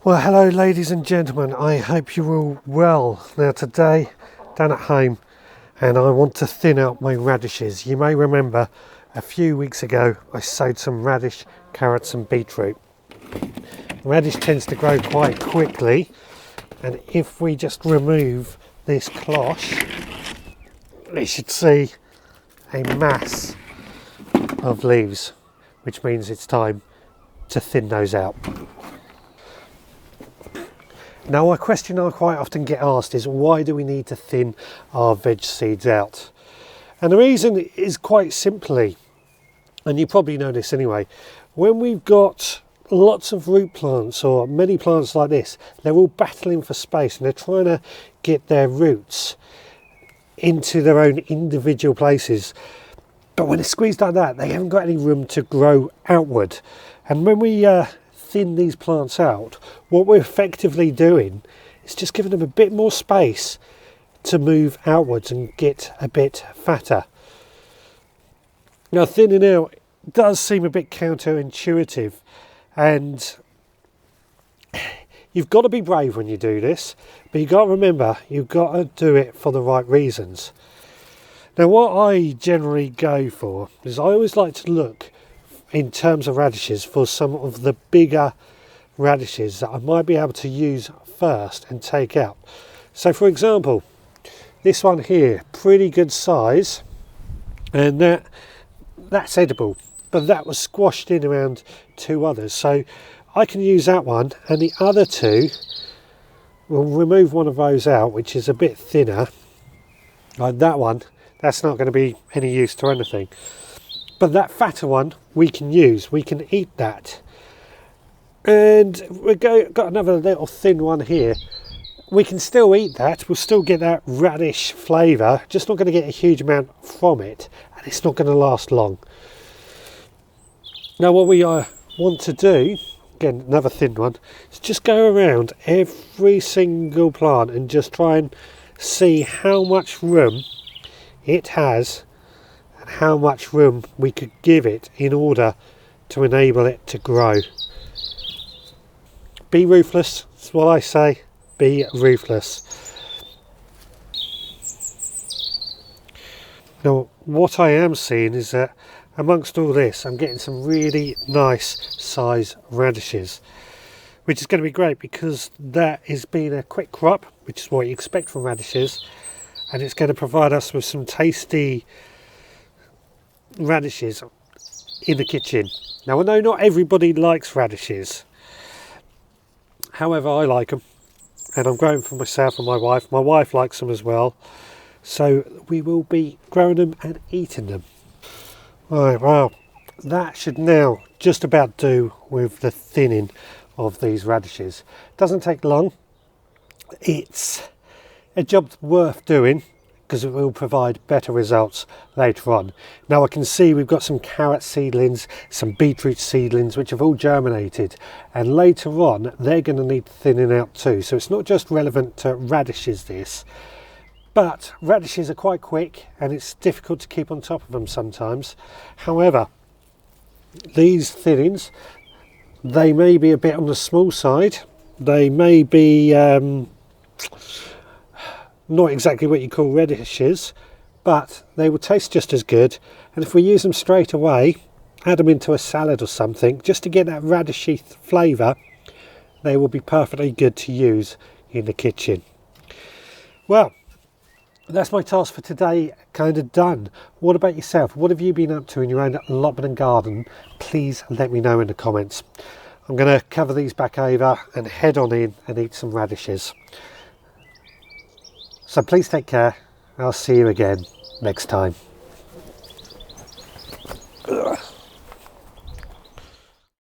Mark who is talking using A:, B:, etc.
A: Well, hello ladies and gentlemen, I hope you're all well. Now today, down at home, and I want to thin out my radishes. You may remember a few weeks ago I sowed some radish, carrots and beetroot. Radish tends to grow quite quickly, and if we just remove this cloche, you should see a mass of leaves, which means it's time to thin those out. Now, a question I quite often get asked is, why do we need to thin our veg seeds out? And the reason is quite simply, and you probably know this anyway, when we've got lots of root plants or many plants like this, they're all battling for space and they're trying to get their roots into their own individual places. But when it's squeezed like that, they haven't got any room to grow outward. And when we thin these plants out, what we're effectively doing is just giving them a bit more space to move outwards and get a bit fatter. Now, thinning out does seem a bit counterintuitive, and you've got to be brave when you do this, but you've got to remember you've got to do it for the right reasons. Now, what I generally go for is I always like to look in terms of radishes for some of the bigger radishes that I might be able to use first and take out. So for example, this one here, pretty good size, and that's edible, but that was squashed in around two others, so I can use that one, and the other two, we'll remove one of those out, which is a bit thinner, like that one. That's not going to be any use to anything. But that fatter one we can use, we can eat that. And we've got another little thin one here. We can still eat that, we'll still get that radish flavour, just not going to get a huge amount from it, and it's not going to last long. Now what we want to do, again another thin one, is just go around every single plant and just try and see how much room it has and how much room we could give it in order to enable it to grow. Be ruthless, that's what I say, be ruthless. Now what I am seeing is that amongst all this I'm getting some really nice size radishes, which is going to be great because that is being a quick crop, which is what you expect from radishes, and it's going to provide us with some tasty radishes in the kitchen. Now I know not everybody likes radishes, however I like them, and I'm growing for myself and my wife. My wife likes them as well, so we will be growing them and eating them. Right, well, that should now just about do with the thinning of these radishes. Doesn't take long, it's a job worth doing because it will provide better results later on. Now I can see we've got some carrot seedlings, some beetroot seedlings, which have all germinated, and later on they're going to need thinning out too. So it's not just relevant to radishes this, but radishes are quite quick and it's difficult to keep on top of them sometimes. However, these thinnings, they may be a bit on the small side, they may be not exactly what you call radishes, but they will taste just as good, and if we use them straight away, add them into a salad or something just to get that radishy flavour, they will be perfectly good to use in the kitchen. Well, that's my task for today kind of done. What about yourself? What have you been up to in your own allotment and garden? Please let me know in the comments. I'm going to cover these back over and head on in and eat some radishes. So please take care. I'll see you again next time.